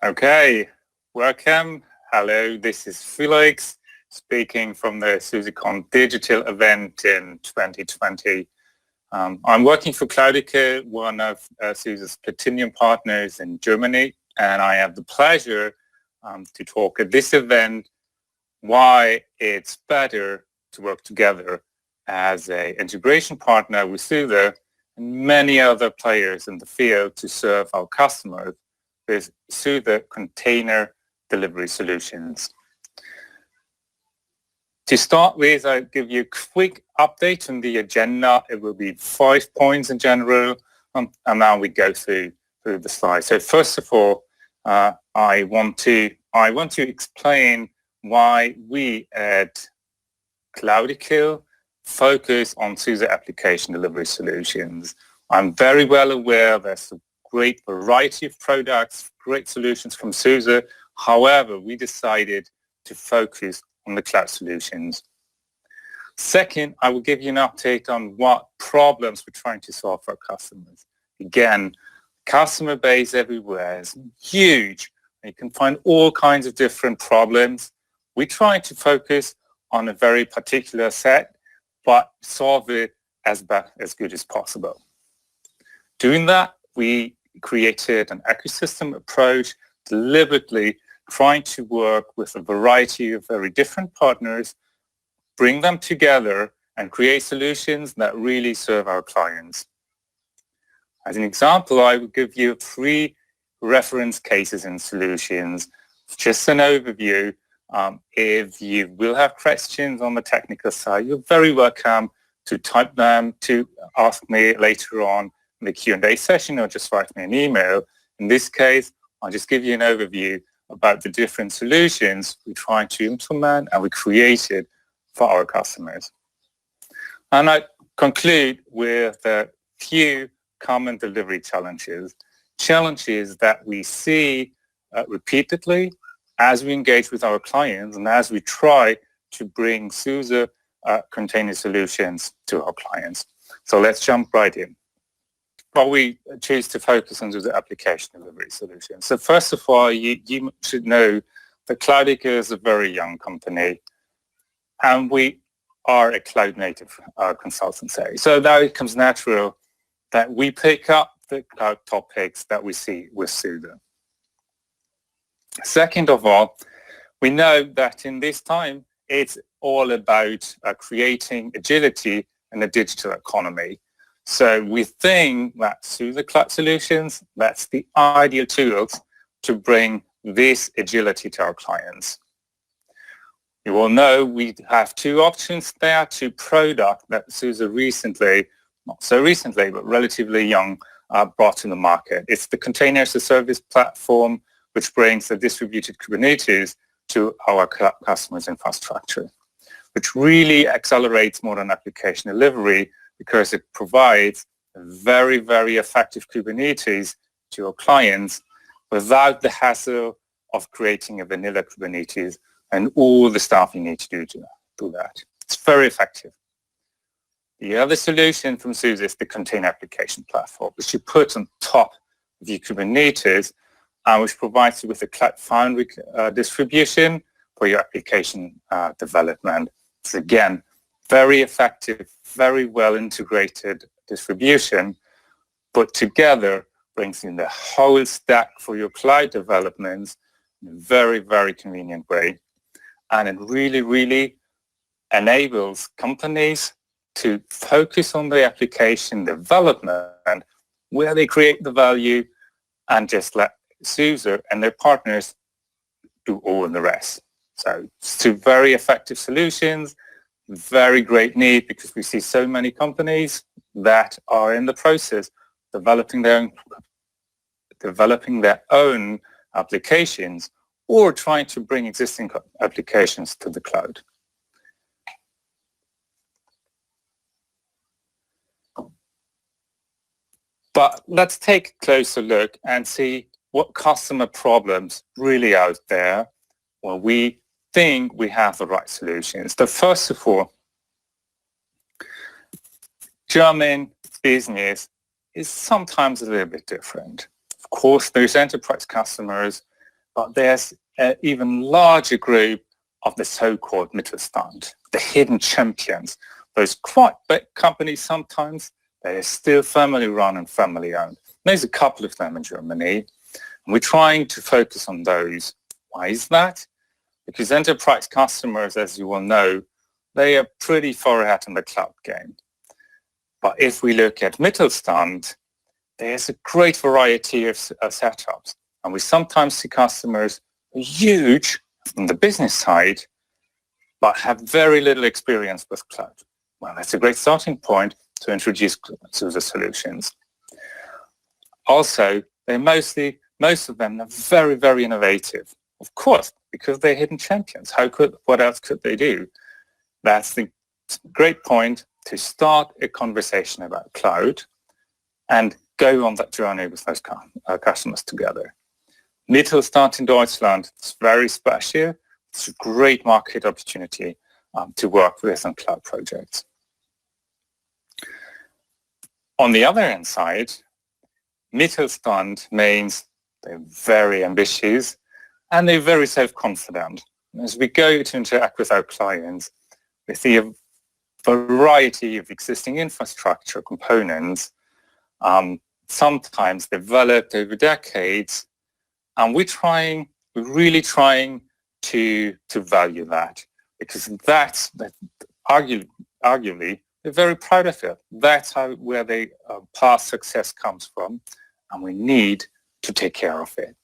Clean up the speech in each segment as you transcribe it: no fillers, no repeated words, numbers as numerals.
Okay, welcome. Hello, this is Felix speaking from the SUSECON Digital event in 2020. I'm working for Cloudica, one of SUSE's Platinum partners in Germany, and I have the pleasure to talk at this event why it's better to work together as an integration partner with SUSE and many other players in the field to serve our customers with SUSE Container Delivery Solutions. To start with, I'll give you a quick update on the agenda. It will be 5 points in general, and now we go through the slides. So first of all, I want to explain why we at Cloudica focus on SUSE Application Delivery Solutions. I'm very well aware there's a great variety of products, great solutions from SUSE. However, we decided to focus on the cloud solutions. Second, I will give you an update on what problems we're trying to solve for our customers. Again, customer base everywhere is huge. You can find all kinds of different problems. We try to focus on a very particular set, but solve it as good as possible. Doing that, we created an ecosystem approach, deliberately trying to work with a variety of very different partners, bring them together and create solutions that really serve our clients. As an example, I will give you 3 reference cases and solutions. Just an overview. If you will have questions on the technical side, you're very welcome to type them, to ask me later on in the Q&A session, or just write me an email. In this case, I'll just give you an overview about the different solutions we try to implement and we created for our customers. And I conclude with a few common delivery challenges that we see repeatedly as we engage with our clients and as we try to bring SUSE container solutions to our clients. So let's jump right in. But we choose to focus on the application delivery solution. So first of all, you should know that Cloudica is a very young company, and we are a cloud-native consultancy. So now it comes natural that we pick up the cloud topics that we see with SUSE. Second of all, we know that in this time, it's all about creating agility in the digital economy. So we think that SUSE Cloud Solutions, that's the ideal tools to bring this agility to our clients. You all know we have 2 options there, 2 products that SUSE recently, not so recently, but relatively young, brought to the market. It's the Container as a Service platform, which brings the distributed Kubernetes to our customers' infrastructure, which really accelerates modern application delivery because it provides very, very effective Kubernetes to our clients without the hassle of creating a vanilla Kubernetes and all the stuff you need to do that. It's very effective. The other solution from SUSE is the Container Application Platform, which you put on top of your Kubernetes, which provides you with a Cloud Foundry distribution for your application development. It's again, very effective, very well integrated distribution, but together brings in the whole stack for your cloud developments in a very, very convenient way. And it really, really enables companies to focus on the application development where they create the value and just let SUSE and their partners do all the rest. So it's 2 very effective solutions, very great need because we see so many companies that are in the process developing their own applications or trying to bring existing applications to the cloud. But let's take a closer look and see what customer problems really out there where we think we have the right solutions. So first of all, German business is sometimes a little bit different. Of course, there's enterprise customers but there's an even larger group of the so-called Mittelstand, the hidden champions. Those quite big companies sometimes, they are still family-run and family-owned. There's a couple of them in Germany, and we're trying to focus on those. Why is that? Because enterprise customers, as you will know, they are pretty far ahead in the cloud game. But if we look at Mittelstand, there's a great variety of setups. And we sometimes see customers huge on the business side, but have very little experience with cloud. Well, that's a great starting point to introduce SUSE solutions. Also, most of them are very, very innovative. Of course, because they're hidden champions. What else could they do? That's the great point to start a conversation about cloud and go on that journey with those customers together. Mittelstand in Deutschland is very special. It's a great market opportunity to work with on cloud projects. On the other hand side, Mittelstand means they're very ambitious and they're very self-confident. As we go to interact with our clients, we see a variety of existing infrastructure components, sometimes developed over decades, and we're really trying to value that, because that's arguably they're very proud of it. That's where their past success comes from, and we need to take care of it.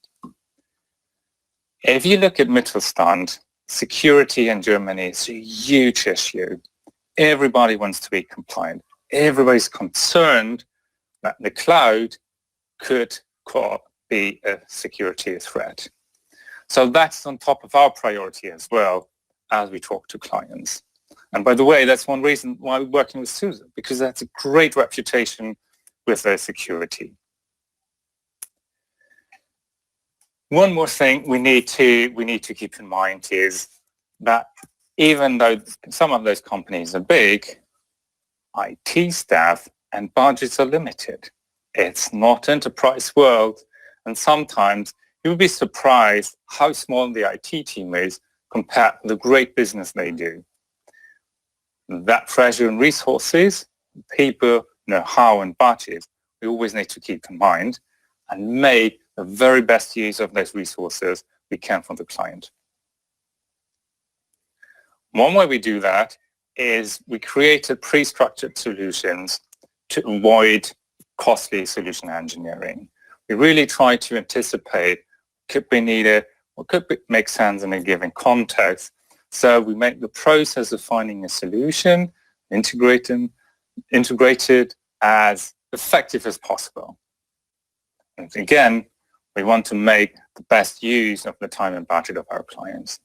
If you look at Mittelstand, security in Germany is a huge issue. Everybody wants to be compliant. Everybody's concerned that the cloud could be a security threat. So that's on top of our priority as well as we talk to clients. And by the way, that's one reason why we're working with SUSE, because that's a great reputation with their security. One more thing we need to keep in mind is that even though some of those companies are big, IT staff and budgets are limited. It's not enterprise world, and sometimes you'll be surprised how small the IT team is compared to the great business they do. That pressure and resources, people, know-how and budget, we always need to keep in mind and make the very best use of those resources we can for the client. One way we do that is we created pre-structured solutions to avoid costly solution engineering. We really try to anticipate could be needed or could make sense in a given context. So we make the process of finding a solution integrated as effective as possible. And again, we want to make the best use of the time and budget of our clients.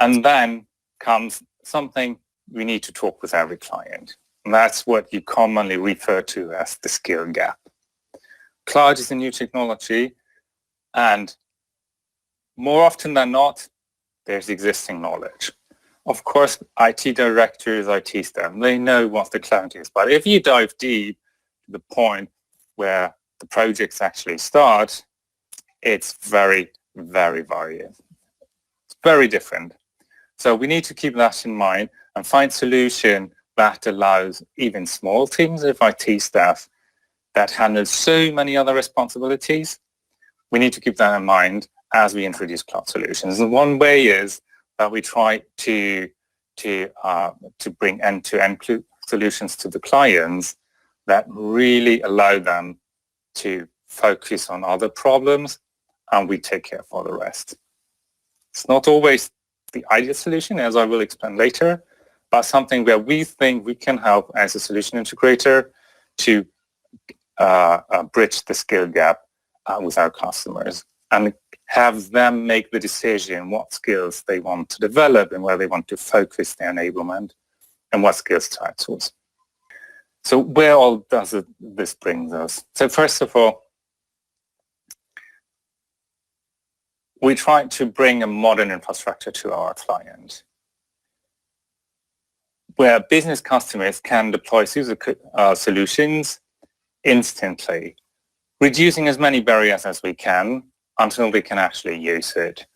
And then comes something we need to talk with every client. And that's what you commonly refer to as the skill gap. Cloud is a new technology, and more often than not, there's existing knowledge. Of course, IT directors, IT staff, they know what the cloud is. But if you dive deep to the point where the projects actually start, it's very, very varied. It's very different. So we need to keep that in mind and find solution that allows even small teams of IT staff that handle so many other responsibilities. We need to keep that in mind as we introduce cloud solutions. And one way is that we try to bring end-to-end solutions to the clients that really allow them to focus on other problems, and we take care for the rest. It's not always the ideal solution, as I will explain later, but something where we think we can help as a solution integrator to bridge the skill gap with our customers and have them make the decision what skills they want to develop and where they want to focus their enablement and what skills to outsource. So where all does this bring us? So first of all, we try to bring a modern infrastructure to our client, where business customers can deploy SUSE solutions instantly, reducing as many barriers as we can, until we can actually use it.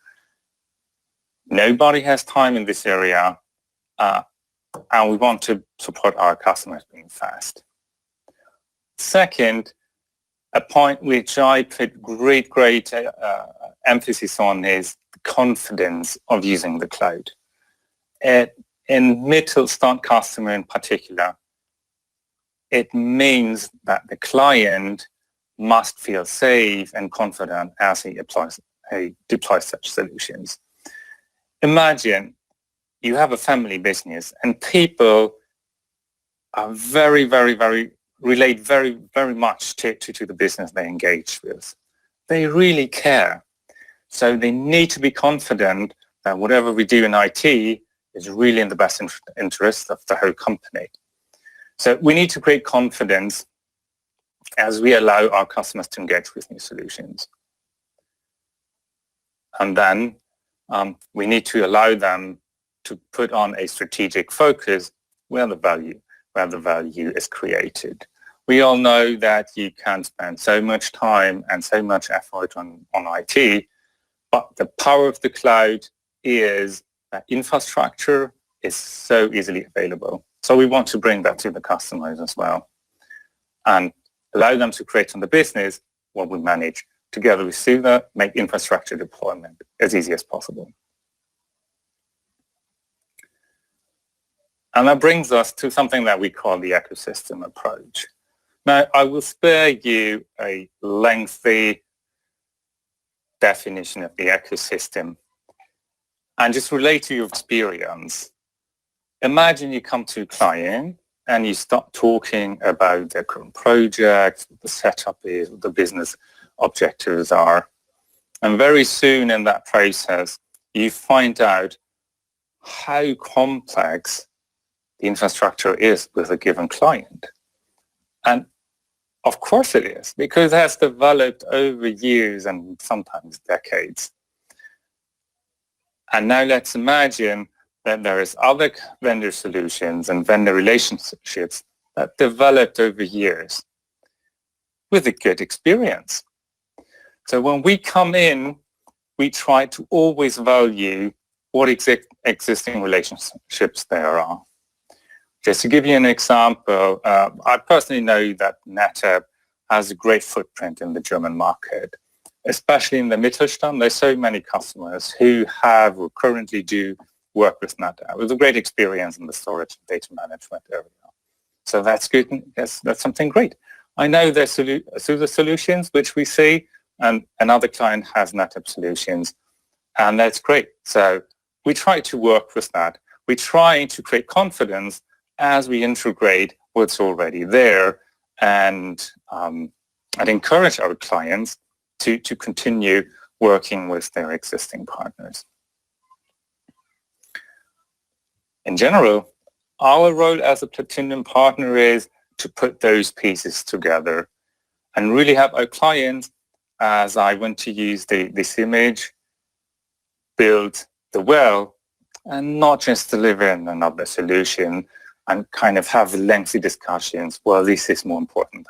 Nobody has time in this area, and we want to support our customers being fast. Second, a point which I put great emphasis on is the confidence of using the cloud. In Mittelstand customer in particular, it means that the client must feel safe and confident as he deploys such solutions. Imagine you have a family business and people are relate very much to the business they engage with. They really care. So they need to be confident that whatever we do in IT is really in the best interest of the whole company. So we need to create confidence as we allow our customers to engage with new solutions. And then we need to allow them to put on a strategic focus where the value is created. We all know that you can spend so much time and so much effort on IT, but the power of the cloud is that infrastructure is so easily available. So we want to bring that to the customers as well and allow them to create on the business what we manage together with SUSE, make infrastructure deployment as easy as possible. And that brings us to something that we call the ecosystem approach. Now, I will spare you a lengthy definition of the ecosystem and just relate to your experience. Imagine you come to a client and you start talking about their current project, what the setup is, what the business objectives are. And very soon in that process, you find out how complex the infrastructure is with a given client. And of course it is, because it has developed over years and sometimes decades. And now let's imagine that there is other vendor solutions and vendor relationships that developed over years with a good experience. So when we come in, we try to always value what existing relationships there are. Just to give you an example, I personally know that NetApp has a great footprint in the German market, especially in the Mittelstand. There's so many customers who have or currently do work with NetApp with a great experience in the storage and data management area. So that's good. That's something great. I know there's SUSE solutions, which we see, and another client has NetApp solutions, and that's great. So we try to work with that. We try to create confidence as we integrate what's already there and encourage our clients to continue working with their existing partners. In general, our role as a platinum partner is to put those pieces together and really help our clients, as I want to use this image, build the well and not just deliver another solution and kind of have lengthy discussions. Well, this is more important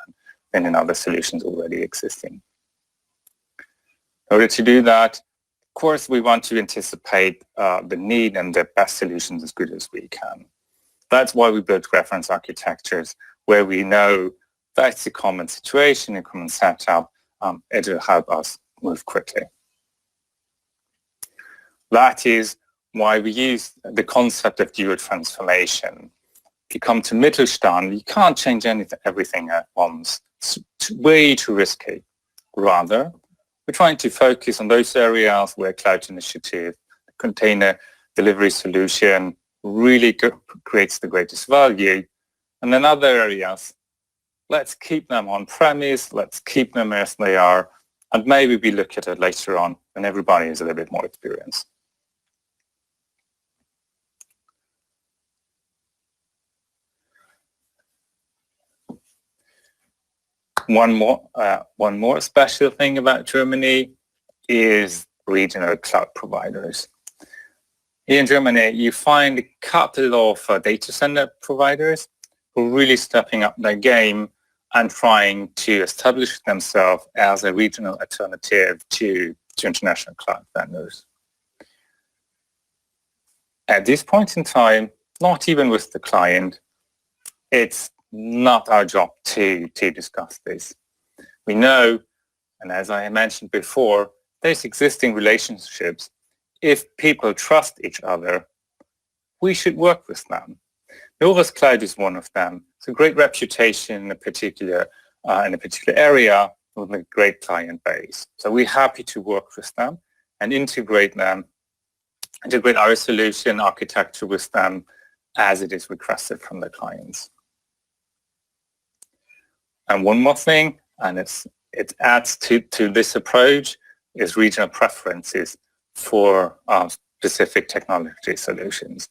than another solutions already existing. In order to do that, of course, we want to anticipate the need and the best solutions as good as we can. That's why we build reference architectures where we know that's a common situation, a common setup. It will help us move quickly. That is why we use the concept of dual transformation. If you come to Mittelstand, you can't change everything at once. It's way too risky. Rather, we're trying to focus on those areas where cloud initiative, container delivery solution really creates the greatest value. And then other areas, let's keep them on-premise, let's keep them as they are, and maybe we look at it later on when everybody is a little bit more experienced. One more special thing about Germany is regional cloud providers. Here in Germany, you find a couple of data center providers who are really stepping up their game and trying to establish themselves as a regional alternative to to international cloud vendors. At this point in time, not even with the client, it's not our job to discuss this. We know, and as I mentioned before, there's existing relationships. If people trust each other, we should work with them. Nova's Cloud is one of them. It's a great reputation in a particular area with a great client base. So we're happy to work with them and integrate our solution architecture with them as it is requested from the clients. And one more thing, and it adds to this approach, is regional preferences for specific technology solutions.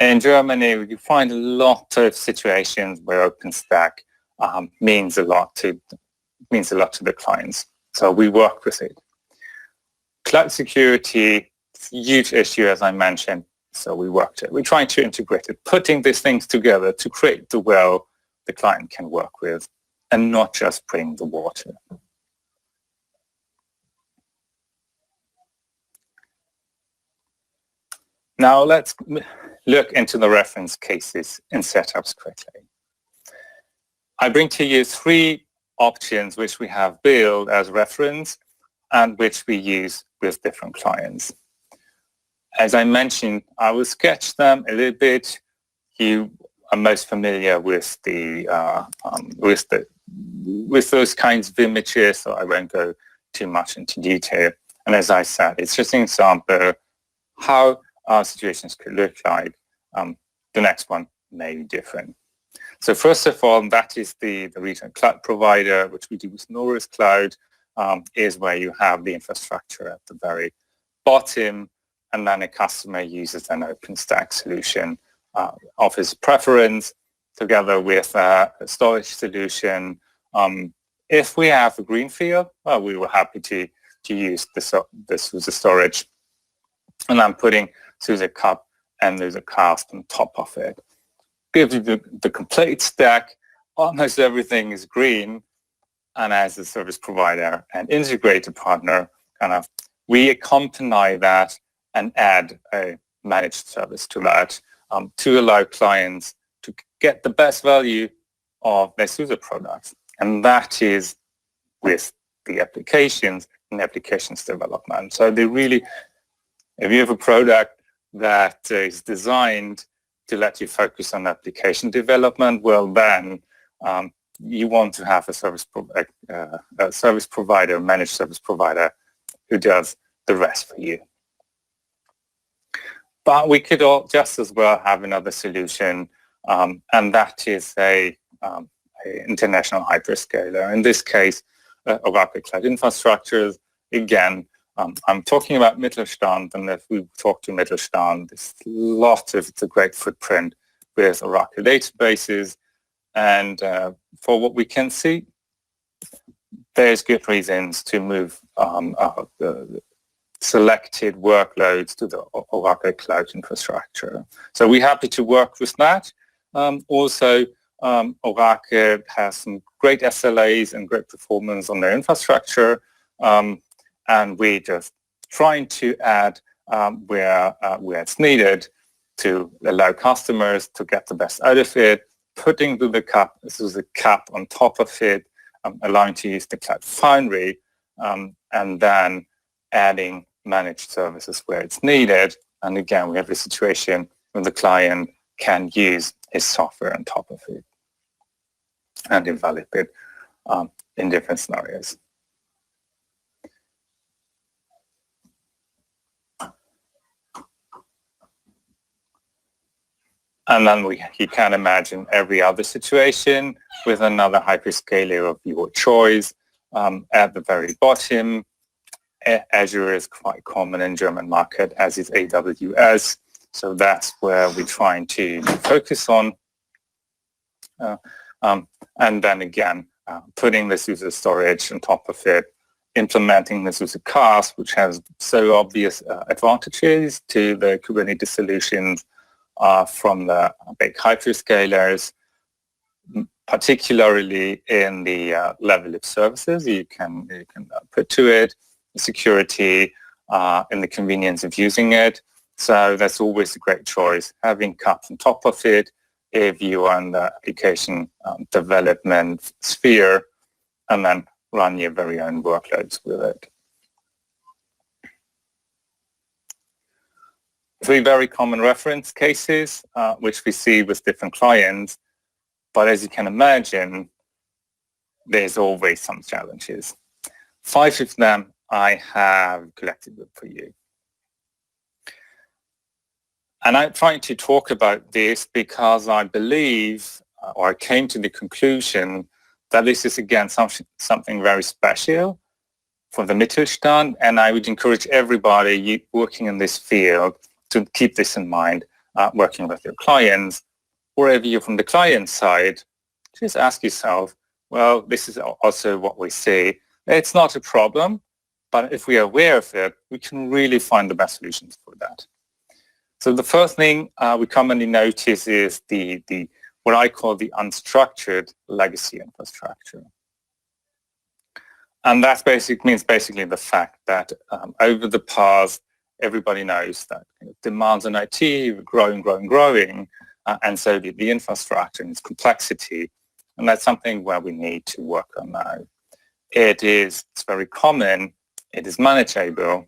In Germany, you find a lot of situations where OpenStack means a lot to the clients. So we work with it. Cloud security is a huge issue, as I mentioned. So we worked it. We're trying to integrate it, putting these things together to create the well the client can work with, and not just bring the water. Now let's look into the reference cases and setups quickly. I bring to you 3 options which we have built as reference and which we use with different clients. As I mentioned, I will sketch them a little bit. You are most familiar with with those kinds of images, so I won't go too much into detail. And as I said, it's just an example how our situations could look like. The next one may be different. So first of all, that is the regional cloud provider, which we do with Nova's Cloud, is where you have the infrastructure at the very bottom, and then a customer uses an OpenStack solution of his preference together with a storage solution. If we have a greenfield, well, we were happy to use the SUSE storage, and I'm putting SUSE Cup and SUSE CaaS on top of it. Gives you the complete stack. Almost everything is green, and as a service provider and integrator partner, we accompany that and add a managed service to that to allow clients to get the best value of their SUSE products. And that is with the applications and applications development. So they really, if you have a product that is designed to let you focus on application development, well then you want to have a service provider, managed service provider, who does the rest for you. But we could all just as well have another solution, and that is a international hyperscaler. In this case, Oracle Cloud Infrastructures. Again, I'm talking about Mittelstand, and if we talk to Mittelstand, it's a great footprint with Oracle databases, and for what we can see, there's good reasons to move the selected workloads to the Oracle Cloud Infrastructure. So we're happy to work with that. Also, Oracle has some great SLAs and great performance on their infrastructure, and we just trying to add where it's needed to allow customers to get the best out of it, putting the SUSE Cap on top of it, allowing to use the Cloud Foundry, and then adding managed services where it's needed. And again, we have a situation when the client can use his software on top of it and develop it in different scenarios. And then you can imagine every other situation with another hyperscaler of your choice. At the very bottom, Azure is quite common in German market, as is AWS. So that's where we're trying to focus on. And then again, putting the SUSE storage on top of it, implementing the SUSE CaaS, which has so obvious advantages to the Kubernetes solutions from the big hyperscalers, particularly in the level of services you can put to it, the security, and the convenience of using it. So that's always a great choice, having CaaS on top of it if you are in the application development sphere, and then run your very own workloads with it. 3 very common reference cases, which we see with different clients. But as you can imagine, there's always some challenges. 5 of them I have collected for you. And I'm trying to talk about this because I believe, or I came to the conclusion that this is, again, something very special for the Mittelstand, and I would encourage everybody working in this field to keep this in mind, working with your clients, or if you're from the client side, just ask yourself, well, this is also what we see. It's not a problem, but if we are aware of it, we can really find the best solutions for that. So the first thing we commonly notice is the what I call the unstructured legacy infrastructure. And that means basically the fact that over the past, everybody knows that demands on IT are growing, and so did the infrastructure and its complexity. And that's something where we need to work on now. It's very common, it is manageable,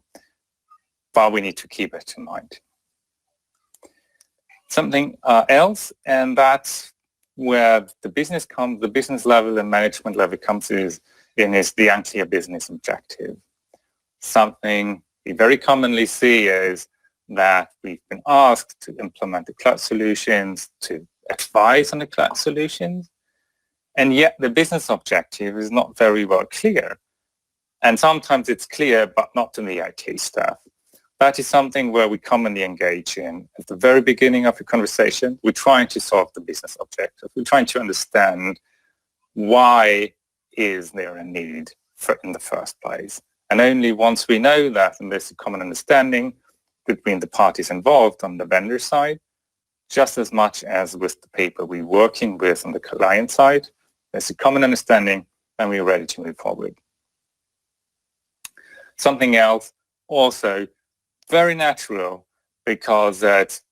but we need to keep it in mind. Something else, and that's where the business level and management level comes is the unclear business objective. Something we very commonly see is that we've been asked to implement the cloud solutions, to advise on the cloud solutions, and yet the business objective is not very well clear. And sometimes it's clear, but not to the IT staff. That is something where we commonly engage in. At the very beginning of a conversation, we're trying to solve the business objective. We're trying to understand why is there a need in the first place. And only once we know that, and there's a common understanding between the parties involved on the vendor side, just as much as with the people we're working with on the client side, there's a common understanding, and we're ready to move forward. Something else also very natural, because that's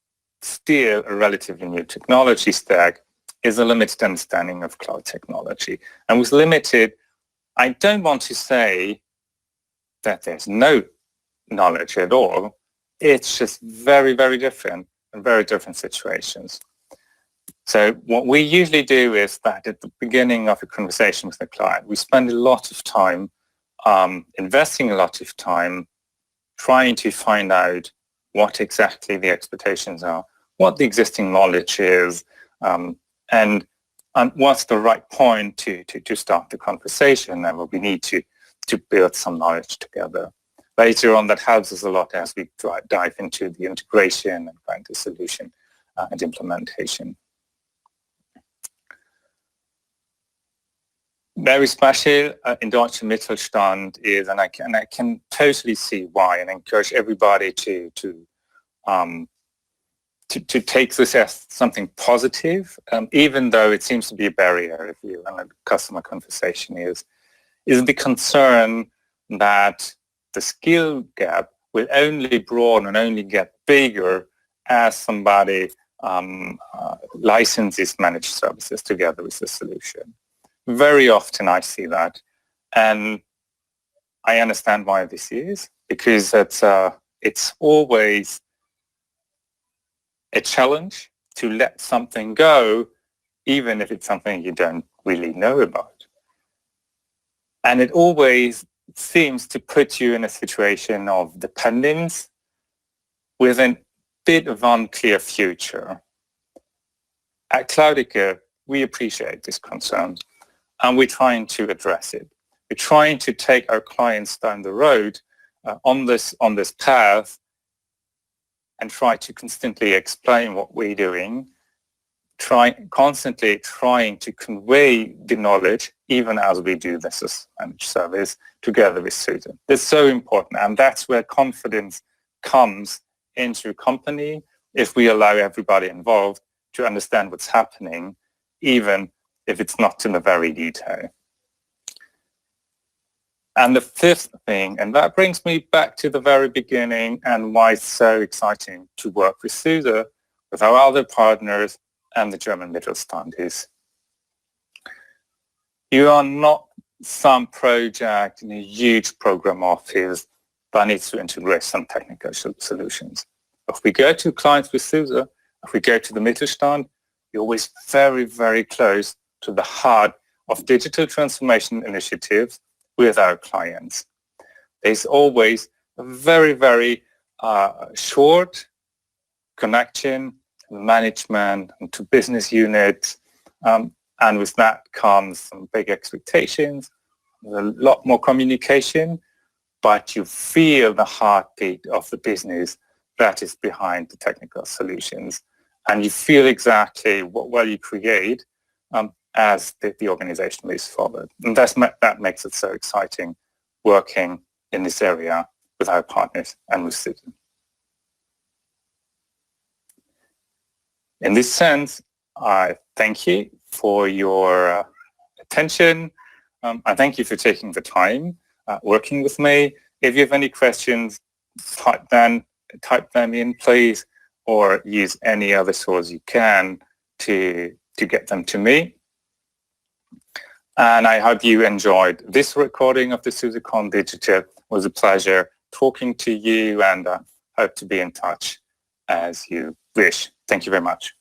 still a relatively new technology stack, is a limited understanding of cloud technology. And with limited, I don't want to say that there's no knowledge at all. It's just very, very different in very different situations. So what we usually do is that at the beginning of a conversation with the client, we spend a lot of time investing a lot of time trying to find out what exactly the expectations are, what the existing knowledge is, and what's the right point to start the conversation, and we need to build some knowledge together. Later on, that helps us a lot as we dive into the integration and find the solution and implementation. Very special in Deutsche Mittelstand is, and I can totally see why, and I encourage everybody to take this as something positive, even though it seems to be a barrier if you and a customer conversation is the concern that the skill gap will only broaden and only get bigger as somebody licenses managed services together with the solution. Very often I see that, and I understand why this is, because it's always a challenge to let something go, even if it's something you don't really know about. And it always seems to put you in a situation of dependence with a bit of unclear future. At Cloudica, we appreciate this concern, and we're trying to address it. We're trying to take our clients down the road on this path and try to constantly explain what we're doing, constantly trying to convey the knowledge, even as we do this as managed service together with SUSE. It's so important, and that's where confidence comes into a company if we allow everybody involved to understand what's happening, even if it's not in the very detail. And the fifth thing, and that brings me back to the very beginning and why it's so exciting to work with SUSE, with our other partners and the German Mittelstand, is you are not some project in a huge program office that needs to integrate some technical solutions. If we go to clients with SUSE, if we go to the Mittelstand, you're always very, very close to the heart of digital transformation initiatives with our clients. There's always a very, very short connection, management to business units, and with that comes some big expectations, a lot more communication, but you feel the heartbeat of the business that is behind the technical solutions. And you feel exactly what value you create as the organization moves forward. And that makes it so exciting working in this area with our partners and with SUSE. In this sense, I thank you for your attention. I thank you for taking the time working with me. If you have any questions, type them in, please, or use any other source you can to get them to me. And I hope you enjoyed this recording of the SUSECON Digital. It was a pleasure talking to you, and hope to be in touch as you wish. Thank you very much.